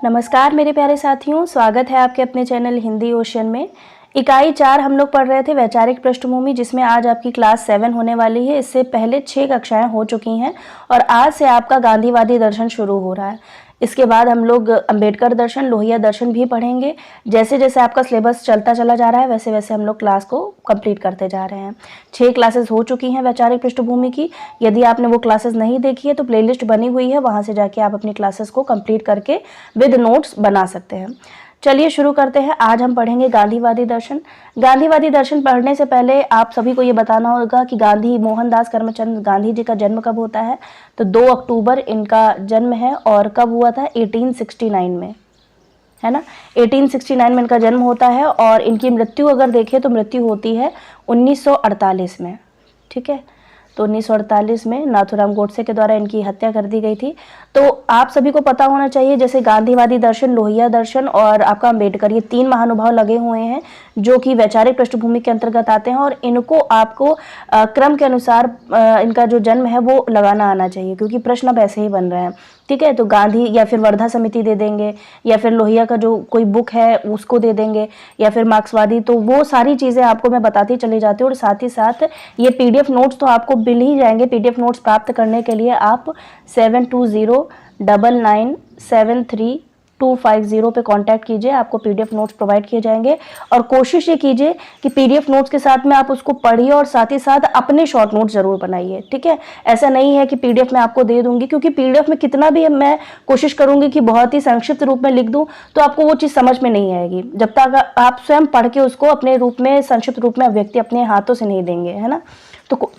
नमस्कार मेरे प्यारे साथियों, स्वागत है आपके अपने चैनल हिंदी ओशन में। इकाई 4 हम लोग पढ़ रहे थे वैचारिक पृष्ठभूमि, जिसमें आज आपकी क्लास 7 होने वाली है। इससे पहले 6 कक्षाएं हो चुकी हैं और आज से आपका गांधीवादी दर्शन शुरू हो रहा है। इसके बाद हम लोग अंबेडकर दर्शन, लोहिया दर्शन भी पढ़ेंगे। जैसे जैसे आपका सिलेबस चलता चला जा रहा है वैसे वैसे हम लोग क्लास को कंप्लीट करते जा रहे हैं। 6 क्लासेस हो चुकी हैं वैचारिक पृष्ठभूमि की। यदि आपने वो क्लासेस नहीं देखी है तो प्लेलिस्ट बनी हुई है, वहाँ से जाके आप अपनी क्लासेस को कंप्लीट करके विद नोट्स बना सकते हैं। चलिए शुरू करते हैं। आज हम पढ़ेंगे गांधीवादी दर्शन। गांधीवादी दर्शन पढ़ने से पहले आप सभी को ये बताना होगा कि गांधी मोहनदास करमचंद गांधी जी का जन्म कब होता है। तो 2 अक्टूबर इनका जन्म है और कब हुआ था, 1869 में, है ना। 1869 में इनका जन्म होता है और इनकी मृत्यु अगर देखें तो मृत्यु होती है 1948 में, ठीक है। तो 1948 में नाथूराम गोडसे के द्वारा इनकी हत्या कर दी गई थी। तो आप सभी को पता होना चाहिए, जैसे गांधीवादी दर्शन, लोहिया दर्शन और आपका अंबेडकर, ये 3 महानुभाव लगे हुए हैं जो कि वैचारिक पृष्ठभूमि के अंतर्गत आते हैं और इनको आपको क्रम के अनुसार इनका जो जन्म है वो लगाना आना चाहिए, क्योंकि प्रश्न अब ऐसे ही बन रहे हैं, ठीक है। तो गांधी या फिर वर्धा समिति दे देंगे या फिर लोहिया का जो कोई बुक है उसको दे देंगे या फिर मार्क्सवादी, तो वो सारी चीज़ें आपको मैं बताती चली जाती हूँ। और साथ ही साथ ये PDF नोट्स तो आपको मिल ही जाएंगे। PDF नोट्स प्राप्त करने के लिए आप 7209973250 पे कांटेक्ट कीजिए, आपको PDF नोट्स प्रोवाइड किए जाएंगे। और कोशिश ये कीजिए कि PDF नोट्स के साथ में आप उसको पढ़िए और साथ ही साथ अपने शॉर्ट नोट्स जरूर बनाइए, ठीक है। ऐसा नहीं है कि PDF मैं आपको दे दूंगी, क्योंकि PDF में कितना भी मैं कोशिश करूंगी कि बहुत ही संक्षिप्त रूप में लिख दूं तो आपको वो चीज़ समझ में नहीं आएगी जब तक आप स्वयं पढ़ के उसको अपने रूप में, संक्षिप्त रूप में अभिव्यक्ति अपने हाथों से नहीं देंगे, है ना। तो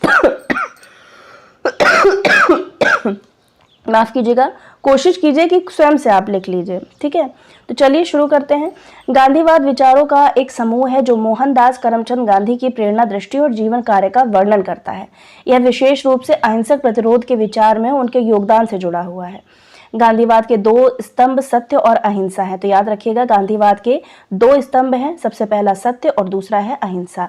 माफ कीजिएगा, कोशिश कीजिए कि स्वयं से आप लिख लीजिए, ठीक है। तो चलिए शुरू करते हैं। गांधीवाद विचारों का एक समूह है जो मोहनदास करमचंद गांधी की प्रेरणा, दृष्टि और जीवन कार्य का वर्णन करता है। यह विशेष रूप से अहिंसक प्रतिरोध के विचार में उनके योगदान से जुड़ा हुआ है। गांधीवाद के 2 स्तंभ सत्य और अहिंसा है। तो याद रखिएगा, गांधीवाद के 2 स्तंभ हैं, सबसे पहला सत्य और दूसरा है अहिंसा।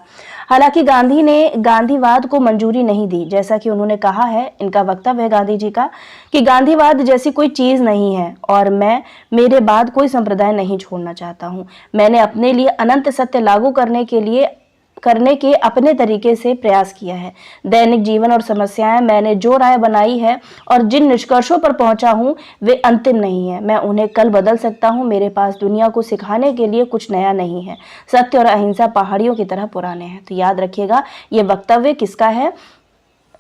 हालांकि गांधी ने गांधीवाद को मंजूरी नहीं दी, जैसा कि उन्होंने कहा है, इनका वक्तव्य है गांधी जी का कि गांधीवाद जैसी कोई चीज नहीं है और मैं मेरे बाद कोई संप्रदाय नहीं छोड़ना चाहता हूं। मैंने अपने लिए अनंत सत्य लागू करने के अपने तरीके से प्रयास किया है। दैनिक जीवन और समस्याएं, मैंने जो राय बनाई है और जिन निष्कर्षों पर पहुंचा हूं वे अंतिम नहीं है। मैं उन्हें कल बदल सकता हूं। मेरे पास दुनिया को सिखाने के लिए कुछ नया नहीं है। सत्य और अहिंसा पहाड़ियों की तरह पुराने हैं। तो याद रखिएगा, ये वक्तव्य किसका है?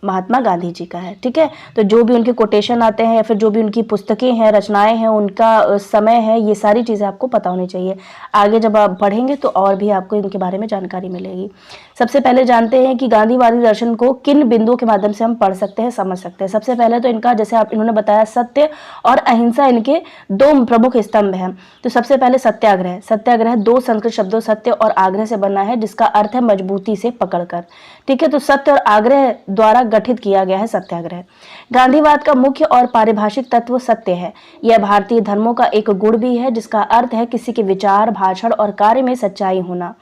महात्मा गांधी जी का है, ठीक है। तो जो भी उनके कोटेशन आते हैं या फिर जो भी उनकी पुस्तकें हैं, रचनाएं हैं, उनका समय है, ये सारी चीज़ें आपको पता होनी चाहिए। आगे जब आप पढ़ेंगे तो और भी आपको इनके बारे में जानकारी मिलेगी। सबसे पहले जानते हैं कि गांधीवादी दर्शन को किन बिंदुओं के माध्यम से हम पढ़ सकते हैं, समझ सकते हैं। सबसे पहले तो इनका, जैसे आप इन्होंने बताया, सत्य और अहिंसा इनके 2 प्रमुख स्तंभ हैं। तो सबसे पहले सत्याग्रह। सत्याग्रह 2 संस्कृत शब्दों सत्य और आग्रह से बना है, जिसका अर्थ है मजबूती से पकड़कर, ठीक है। तो सत्य और आग्रह द्वारा गठित किया गया है सत्याग्रह। गांधीवाद का मुख्य और पारिभाषिक तत्व सत्य है। यह भारतीय धर्मों का एक गुण भी है, जिसका अर्थ है किसी के विचार, भाषण और कार्य में सच्चाई होना।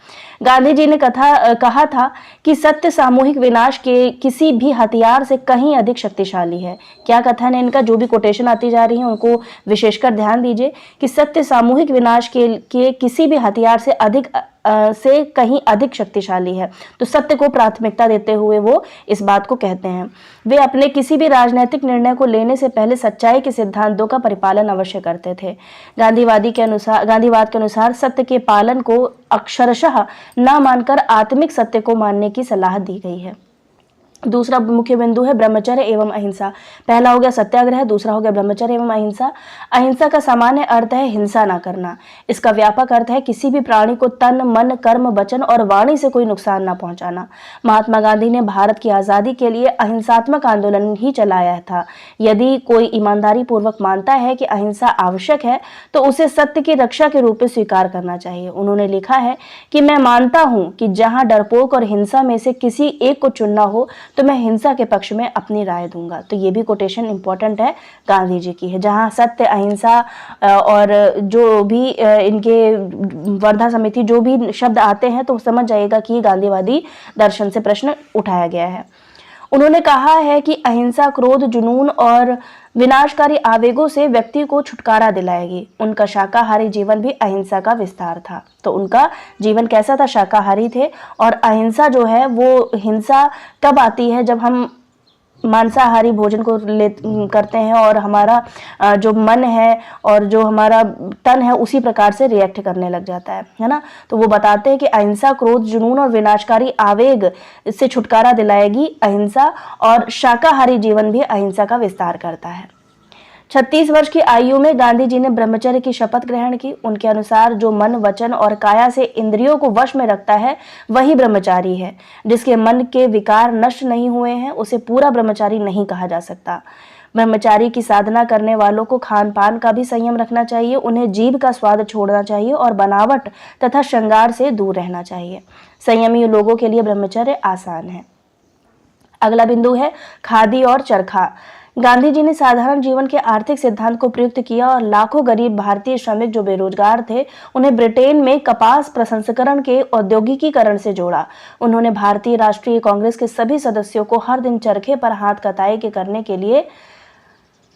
गांधी जी ने कहा था कि सत्य सामूहिक विनाश के किसी भी हथियार से कहीं अधिक शक्तिशाली है। क्या कथन है इनका? जो भी कोटेशन आती जा रही है उनको विशेषकर ध्यान दीजिए कि सत्य सामूहिक विनाश के किसी भी हथियार से कहीं अधिक शक्तिशाली है। तो सत्य को प्राथमिकता देते हुए वो इस बात को कहते हैं। वे अपने किसी भी राजनीतिक निर्णय को लेने से पहले सच्चाई के सिद्धांतों का परिपालन अवश्य करते थे। गांधीवाद के अनुसार सत्य के पालन को अक्षरशः न मानकर आत्मिक सत्य को मानने की सलाह दी गई है। दूसरा मुख्य बिंदु है ब्रह्मचर्य एवं अहिंसा। पहला हो गया सत्याग्रह, दूसरा हो गया ब्रह्मचर्य एवं अहिंसा। अहिंसा का सामान्य अर्थ है हिंसा ना करना। इसका व्यापक अर्थ है किसी भी प्राणी को तन, मन, कर्म, वचन और वाणी से कोई नुकसान ना पहुंचाना। महात्मा गांधी ने भारत की आजादी के लिए अहिंसात्मक आंदोलन ही चलाया था। यदि कोई ईमानदारी पूर्वक मानता है कि अहिंसा आवश्यक है तो उसे सत्य की रक्षा के रूप में स्वीकार करना चाहिए। उन्होंने लिखा है कि मैं मानता हूं कि जहां डरपोक और हिंसा में से किसी एक को चुनना हो तो मैं हिंसा के पक्ष में अपनी राय दूंगा। तो ये भी कोटेशन इंपॉर्टेंट है, गांधी जी की है। जहां सत्य, अहिंसा और जो भी इनके वर्धा समिति जो भी शब्द आते हैं तो समझ जाइएगा कि गांधीवादी दर्शन से प्रश्न उठाया गया है। उन्होंने कहा है कि अहिंसा क्रोध, जुनून और विनाशकारी आवेगों से व्यक्ति को छुटकारा दिलाएगी। उनका शाकाहारी जीवन भी अहिंसा का विस्तार था। तो उनका जीवन कैसा था? शाकाहारी थे। और अहिंसा जो है वो हिंसा तब आती है जब हम मांसाहारी भोजन को करते हैं और हमारा जो मन है और जो हमारा तन है उसी प्रकार से रिएक्ट करने लग जाता है ना। तो वो बताते हैं कि अहिंसा क्रोध, जुनून और विनाशकारी आवेग से छुटकारा दिलाएगी अहिंसा, और शाकाहारी जीवन भी अहिंसा का विस्तार करता है। 36 वर्ष की आयु में गांधी जी ने ब्रह्मचर्य की शपथ ग्रहण की। उनके अनुसार जो मन, वचन और काया से इंद्रियों को वश में रखता है वही ब्रह्मचारी है। जिसके मन के विकार नष्ट नहीं हुए हैं उसे पूरा ब्रह्मचारी नहीं कहा जा सकता। ब्रह्मचारी की साधना करने वालों को खान पान का भी संयम रखना चाहिए। उन्हें जीभ का स्वाद छोड़ना चाहिए और बनावट तथा श्रृंगार से दूर रहना चाहिए। संयमी लोगों के लिए ब्रह्मचर्य आसान है। अगला बिंदु है खादी और चरखा। गांधी जी ने साधारण जीवन के आर्थिक सिद्धांत को प्रयुक्त किया और लाखों गरीब भारतीय श्रमिक जो बेरोजगार थे उन्हें ब्रिटेन में कपास प्रसंस्करण के औद्योगिकीकरण से जोड़ा। उन्होंने भारतीय राष्ट्रीय कांग्रेस के सभी सदस्यों को हर दिन चरखे पर हाथ कताई के करने के लिए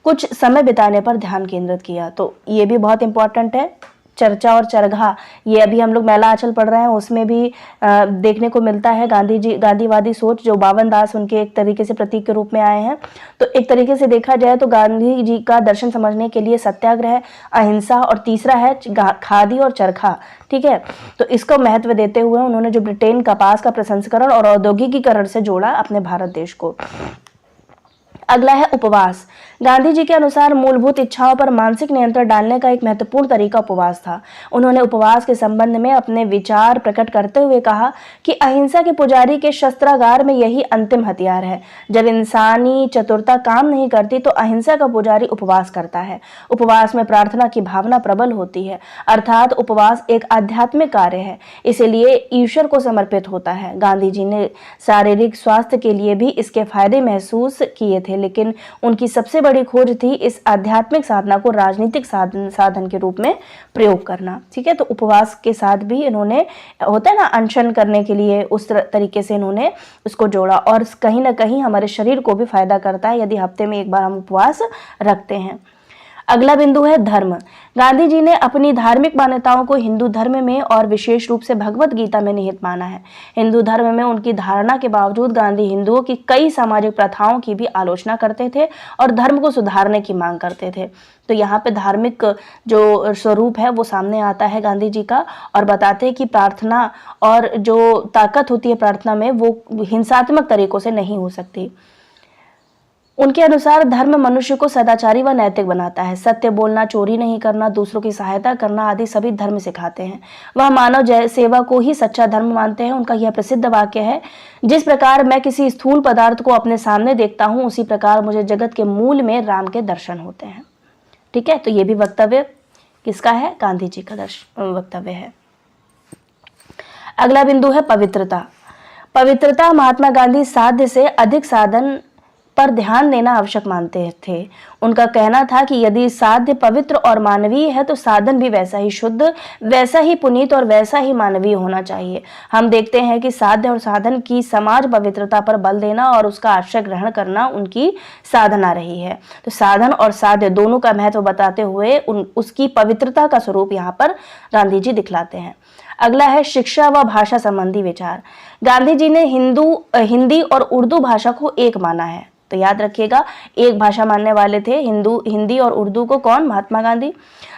कुछ समय बिताने पर ध्यान केंद्रित किया। तो ये भी बहुत इंपॉर्टेंट है। चर्चा और चरखा, ये अभी हम लोग मेला आंचल पढ़ रहे हैं, उसमें भी देखने को मिलता है गांधीवादी सोच, जो बावन दास उनके एक तरीके से प्रतीक के रूप में आए हैं। तो एक तरीके से देखा जाए तो गांधी जी का दर्शन समझने के लिए सत्याग्रह, अहिंसा और तीसरा है खादी और चरखा। ठीक है, तो इसको महत्व देते हुए उन्होंने जो ब्रिटेन कपास का प्रसंस्करण और औद्योगिकीकरण से जोड़ा अपने भारत देश को। अगला है उपवास। गांधी जी के अनुसार मूलभूत इच्छाओं पर मानसिक नियंत्रण डालने का एक महत्वपूर्ण तरीका उपवास था। उन्होंने उपवास के संबंध में अपने विचार प्रकट करते हुए कहा कि अहिंसा के पुजारी के शस्त्रागार में यही अंतिम हथियार है। जब इंसानी चतुरता काम नहीं करती तो अहिंसा का पुजारी उपवास करता है। उपवास में प्रार्थना की भावना प्रबल होती है, अर्थात उपवास एक आध्यात्मिक कार्य है, इसलिए ईश्वर को समर्पित होता है। गांधी जी ने शारीरिक स्वास्थ्य के लिए भी इसके फायदे महसूस किए थे, लेकिन उनकी सबसे बड़ी खोज थी इस आध्यात्मिक साधना को राजनीतिक साधन के रूप में प्रयोग करना। ठीक है, तो उपवास के साथ भी इन्होंने, होता है ना अनशन करने के लिए, उस तरीके से इन्होंने उसको जोड़ा, और कहीं ना कहीं हमारे शरीर को भी फायदा करता है यदि हफ्ते में एक बार हम उपवास रखते हैं। अगला बिंदु है धर्म। गांधी जी ने अपनी धार्मिक मान्यताओं को हिंदू धर्म में और विशेष रूप से भगवत गीता में निहित माना है। हिंदू धर्म में उनकी धारणा के बावजूद गांधी हिंदुओं की कई सामाजिक प्रथाओं की भी आलोचना करते थे और धर्म को सुधारने की मांग करते थे। तो यहाँ पे धार्मिक जो स्वरूप है वो सामने आता है गांधी जी का, और बताते हैं कि प्रार्थना और जो ताकत होती है प्रार्थना में वो हिंसात्मक तरीकों से नहीं हो सकती। उनके अनुसार धर्म मनुष्य को सदाचारी व नैतिक बनाता है। सत्य बोलना, चोरी नहीं करना, दूसरों की सहायता करना आदि सभी धर्म सिखाते हैं। वह मानव सेवा को ही सच्चा धर्म मानते हैं। उनका यह प्रसिद्ध वाक्य है, जिस प्रकार मैं किसी स्थूल पदार्थ को अपने सामने देखता हूँ उसी प्रकार मुझे जगत के मूल में राम के दर्शन होते हैं। ठीक है, तो ये भी वक्तव्य किसका है? गांधी जी का वक्तव्य है। अगला बिंदु है पवित्रता। पवित्रता महात्मा गांधी साध्य से अधिक साधन पर ध्यान देना आवश्यक मानते थे। उनका कहना था कि यदि साध्य पवित्र और मानवीय है तो साधन भी वैसा ही शुद्ध, वैसा ही पुनीत और वैसा ही मानवीय होना चाहिए। हम देखते हैं कि साध्य और साधन की समाज पवित्रता पर बल देना और उसका आश्रय ग्रहण करना उनकी साधना रही है। तो साधन और साध्य दोनों का महत्व बताते हुए उसकी पवित्रता का स्वरूप यहाँ पर गांधी जी दिखलाते हैं। अगला है शिक्षा व भाषा संबंधी विचार। गांधी जी ने हिंदी और उर्दू भाषा को एक माना है। तो याद रखिएगा, एक भाषा मानने वाले थे हिंदी और उर्दू को कौन? महात्मा गांधी।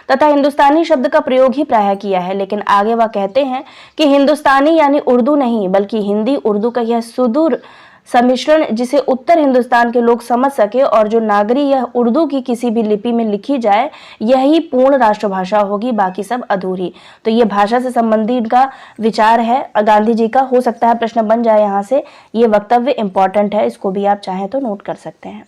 तथा हिंदुस्तानी शब्द का प्रयोग ही प्रायः किया है, लेकिन आगे वह कहते हैं कि हिंदुस्तानी यानी उर्दू नहीं बल्कि हिंदी उर्दू का यह सुदूर सम्मिश्रण जिसे उत्तर हिंदुस्तान के लोग समझ सके और जो नागरी यह उर्दू की किसी भी लिपि में लिखी जाए यही पूर्ण राष्ट्रभाषा होगी, बाकी सब अधूरी। तो ये भाषा से संबंधित इनका विचार है गांधी जी का। हो सकता है प्रश्न बन जाए यहाँ से, ये वक्तव्य इंपॉर्टेंट है, इसको भी आप चाहें तो नोट कर सकते हैं।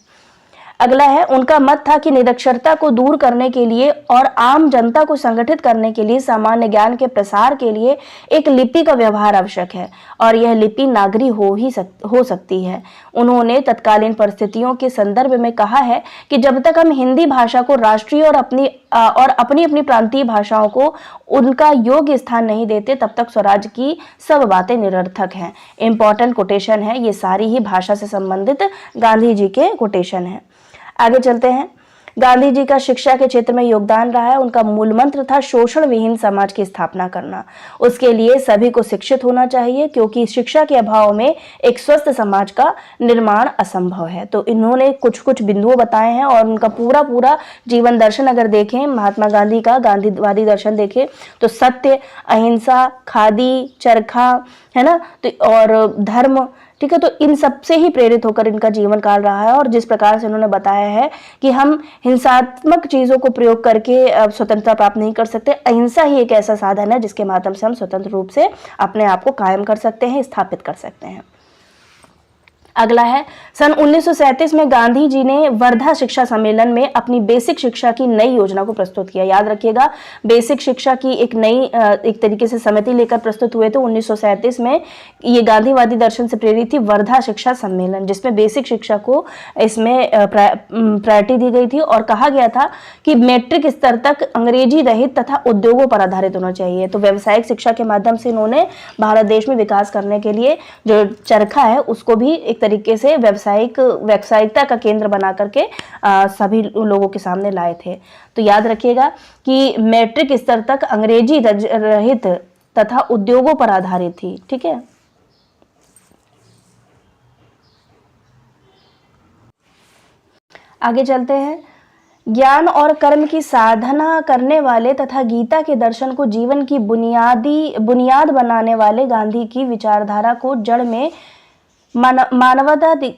अगला है, उनका मत था कि निरक्षरता को दूर करने के लिए और आम जनता को संगठित करने के लिए सामान्य ज्ञान के प्रसार के लिए एक लिपि का व्यवहार आवश्यक है और यह लिपि नागरी हो सकती है। उन्होंने तत्कालीन परिस्थितियों के संदर्भ में कहा है कि जब तक हम हिंदी भाषा को राष्ट्रीय और अपनी प्रांतीय भाषाओं को उनका योग्य स्थान नहीं देते तब तक स्वराज की सब बातें निरर्थक हैं। इंपॉर्टेंट कोटेशन है, ये सारी ही भाषा से संबंधित गांधी जी के कोटेशन है। आगे चलते हैं। गांधी जी का शिक्षा के क्षेत्र में योगदान रहा है। उनका मूल मंत्र था शोषण विहीन समाज की स्थापना करना। उसके लिए सभी को शिक्षित होना चाहिए, क्योंकि शिक्षा के अभाव में एक स्वस्थ समाज का निर्माण असंभव है। तो इन्होंने कुछ कुछ बिंदुओं बताए हैं और उनका पूरा पूरा जीवन दर्शन अगर देखें, महात्मा गांधी का गांधीवादी दर्शन देखें तो सत्य, अहिंसा, खादी, चरखा, है ना, तो और धर्म, ठीक है, तो इन सब से ही प्रेरित होकर इनका जीवन काल रहा है। और जिस प्रकार से उन्होंने बताया है कि हम हिंसात्मक चीजों को प्रयोग करके स्वतंत्रता प्राप्त नहीं कर सकते, अहिंसा ही एक ऐसा साधन है जिसके माध्यम से हम स्वतंत्र रूप से अपने आप को कायम कर सकते हैं, स्थापित कर सकते हैं। अगला है, सन 1937 में गांधी जी ने वर्धा शिक्षा सम्मेलन में अपनी बेसिक शिक्षा की नई योजना को प्रस्तुत किया। याद रखिएगा, बेसिक शिक्षा की एक नई एक तरीके से समिति लेकर प्रस्तुत हुए थे 1937 में। ये गांधीवादी दर्शन से प्रेरित थी वर्धा शिक्षा सम्मेलन, जिसमें बेसिक शिक्षा को इसमें प्रायोरिटी दी गई थी और कहा गया था कि मैट्रिक स्तर तक अंग्रेजी रहित तथा उद्योगों पर आधारित होना चाहिए। तो व्यावसायिक शिक्षा के माध्यम से इन्होंने भारत देश में विकास करने के लिए जो चरखा है उसको भी एक तरीके से व्यावसायिकता का केंद्र बना करके सभी लोगों के सामने लाए थे। तो याद रखिएगा कि मैट्रिक स्तर तक अंग्रेजी रहित तथा उद्योगों पर आधारित थी। ठीक है, आगे चलते हैं। ज्ञान और कर्म की साधना करने वाले तथा गीता के दर्शन को जीवन की बुनियाद बनाने वाले गांधी की विचारधारा को जड़ में मानवाधिकारों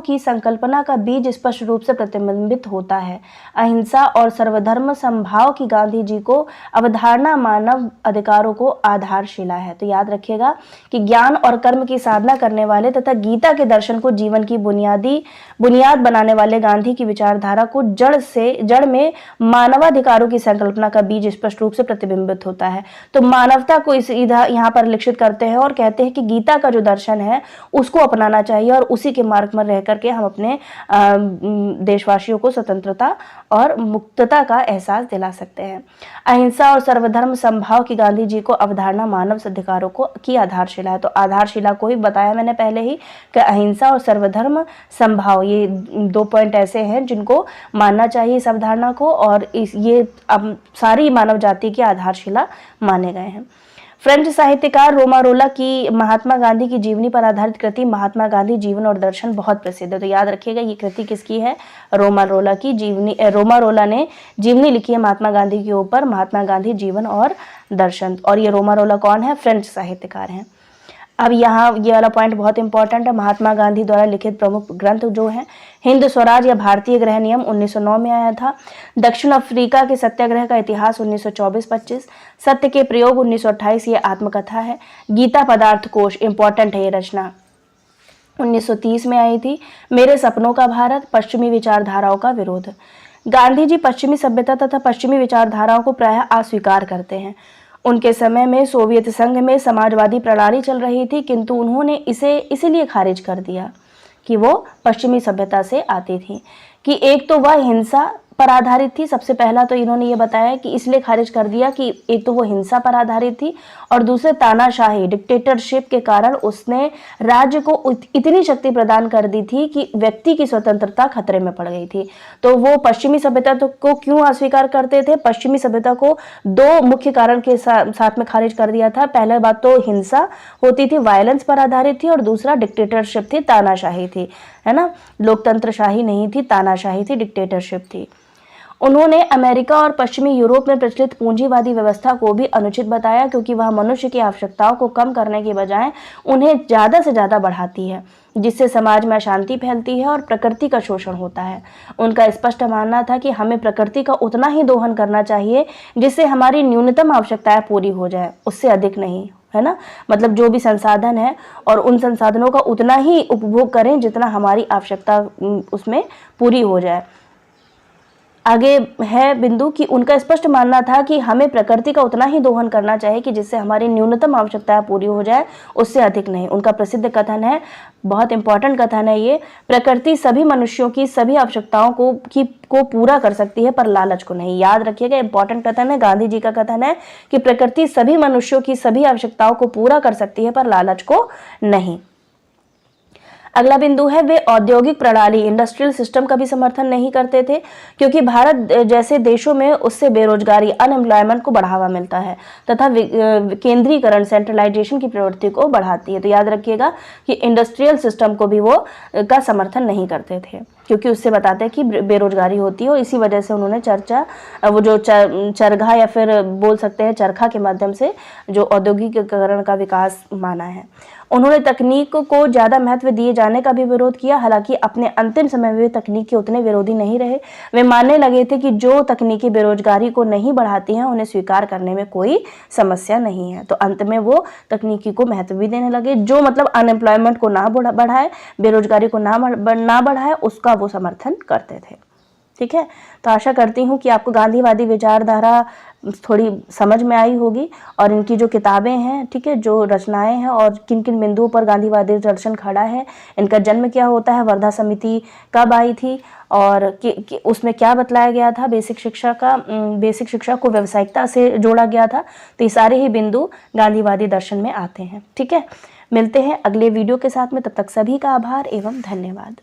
की संकल्पना का बीज स्पष्ट रूप से प्रतिबिंबित होता है। अहिंसा और सर्वधर्म समभाव की गांधी जी को अवधारणा मानव अधिकारों को आधारशिला है। तो याद रखिएगा कि ज्ञान और कर्म की साधना करने वाले तथा गीता के दर्शन को जीवन की बुनियाद बनाने वाले गांधी की विचारधारा को जड़ में मानवाधिकारों की संकल्पना का बीज स्पष्ट रूप से प्रतिबिंबित होता है। तो मानवता को इस यहाँ पर लक्षित करते हैं और कहते हैं कि गीता का जो दर्शन है उसको अपनाना चाहिए और उसी के मार्ग में रह करके हम अपने देशवासियों को स्वतंत्रता और मुक्तता का एहसास दिला सकते हैं। अहिंसा और सर्वधर्म समभाव की गांधी जी को अवधारणा मानव अधिकारों को की आधारशिला है। तो आधारशिला को ही बताया मैंने पहले ही कि अहिंसा और सर्वधर्म समभाव, ये 2 पॉइंट ऐसे हैं जिनको मानना चाहिए इस अवधारणा को, और ये अब सारी मानव जाति की आधारशिला माने गए हैं। फ्रेंच साहित्यकार रोमारोला की महात्मा गांधी की जीवनी पर आधारित कृति महात्मा गांधी जीवन और दर्शन बहुत प्रसिद्ध है। तो याद रखिएगा ये कृति किसकी है? रोमारोला की जीवनी। रोमारोला ने जीवनी लिखी है महात्मा गांधी के ऊपर, महात्मा गांधी जीवन और दर्शन। और ये रोमारोला कौन है? फ्रेंच साहित्यकार हैं। अब यहाँ ये वाला पॉइंट बहुत इंपॉर्टेंट है। महात्मा गांधी द्वारा लिखित प्रमुख ग्रंथ जो है हिंद स्वराज या भारतीय गृह नियम 1909 में आया था, दक्षिण अफ्रीका के सत्याग्रह का इतिहास 1924-25, सत्य के प्रयोग 1928 ये आत्मकथा है, गीता पदार्थ कोश इंपॉर्टेंट है ये रचना 1930 में आई थी, मेरे सपनों का भारत, पश्चिमी विचारधाराओं का विरोध। गांधी जी पश्चिमी सभ्यता तथा पश्चिमी विचारधाराओं को प्रायः अस्वीकार करते हैं। उनके समय में सोवियत संघ में समाजवादी प्रणाली चल रही थी, किंतु उन्होंने इसे इसीलिए खारिज कर दिया कि वो पश्चिमी सभ्यता से आती थी, कि एक तो वह हिंसा पर आधारित थी। सबसे पहला तो इन्होंने ये बताया कि इसलिए खारिज कर दिया कि एक तो वो हिंसा पर आधारित थी और दूसरे तानाशाही डिक्टेटरशिप के कारण उसने राज्य को इतनी शक्ति प्रदान कर दी थी कि व्यक्ति की स्वतंत्रता खतरे में पड़ गई थी। तो वो पश्चिमी सभ्यता को क्यों अस्वीकार करते थे? पश्चिमी सभ्यता को 2 मुख्य कारण के साथ में खारिज कर दिया था। पहला बात तो हिंसा होती थी, वायलेंस पर आधारित थी, और दूसरा डिक्टेटरशिप थी, तानाशाही थी, है ना, लोकतंत्रशाही नहीं थी, तानाशाही थी, डिक्टेटरशिप थी। उन्होंने अमेरिका और पश्चिमी यूरोप में प्रचलित पूंजीवादी व्यवस्था को भी अनुचित बताया, क्योंकि वह मनुष्य की आवश्यकताओं को कम करने के बजाय उन्हें ज्यादा से ज्यादा बढ़ाती है, जिससे समाज में अशांति फैलती है और प्रकृति का शोषण होता है। उनका स्पष्ट मानना था कि हमें प्रकृति का उतना ही दोहन करना चाहिए जिससे हमारी न्यूनतम आवश्यकताएं पूरी हो जाए, उससे अधिक नहीं, है ना। मतलब जो भी संसाधन है और उन संसाधनों का उतना ही उपभोग करें जितना हमारी आवश्यकता उसमें पूरी हो जाए। आगे है बिंदु कि उनका स्पष्ट मानना था कि हमें प्रकृति का उतना ही दोहन करना चाहिए कि जिससे हमारी न्यूनतम आवश्यकताएं पूरी हो जाए, उससे अधिक नहीं। उनका प्रसिद्ध कथन है, बहुत इंपॉर्टेंट कथन है ये, प्रकृति सभी मनुष्यों की सभी आवश्यकताओं को पूरा कर सकती है पर लालच को नहीं। याद रखिएगा, इंपॉर्टेंट कथन है, गांधी जी का कथन है कि प्रकृति सभी मनुष्यों की सभी आवश्यकताओं को पूरा कर सकती है पर लालच को नहीं। अगला बिंदु है वे औद्योगिक प्रणाली इंडस्ट्रियल सिस्टम का भी समर्थन नहीं करते थे, क्योंकि भारत जैसे देशों में उससे बेरोजगारी अनएम्प्लॉयमेंट को बढ़ावा मिलता है तथा केंद्रीकरण सेंट्रलाइजेशन की प्रवृत्ति को बढ़ाती है। तो याद रखिएगा कि इंडस्ट्रियल सिस्टम को भी वो का समर्थन नहीं करते थे, क्योंकि उससे बताते हैं कि बेरोजगारी होती है और इसी वजह से उन्होंने चर्चा वो जो चरखा या फिर बोल सकते हैं चरखा के माध्यम से जो औद्योगिकीकरण का विकास माना है। उन्होंने तकनीक को ज़्यादा महत्व दिए जाने का भी विरोध किया, हालांकि अपने अंतिम समय में वे तकनीक के उतने विरोधी नहीं रहे। वे मानने लगे थे कि जो तकनीकी बेरोजगारी को नहीं बढ़ाती हैं उन्हें स्वीकार करने में कोई समस्या नहीं है। तो अंत में वो तकनीकी को महत्व भी देने लगे, जो मतलब अनएम्प्लॉयमेंट को ना बढ़ाए, बेरोजगारी को ना बढ़ाए, उसका वो समर्थन करते थे। ठीक है, तो आशा करती हूँ कि आपको गांधीवादी विचारधारा थोड़ी समझ में आई होगी और इनकी जो किताबें हैं, ठीक है, जो रचनाएं हैं और किन किन बिंदुओं पर गांधीवादी दर्शन खड़ा है, इनका जन्म क्या होता है, वर्धा समिति कब आई थी और उसमें क्या बतलाया गया था, बेसिक शिक्षा को व्यावसायिकता से जोड़ा गया था। तो ये सारे ही बिंदु गांधीवादी दर्शन में आते हैं। ठीक है, मिलते हैं अगले वीडियो के साथ में, तब तक सभी का आभार एवं धन्यवाद।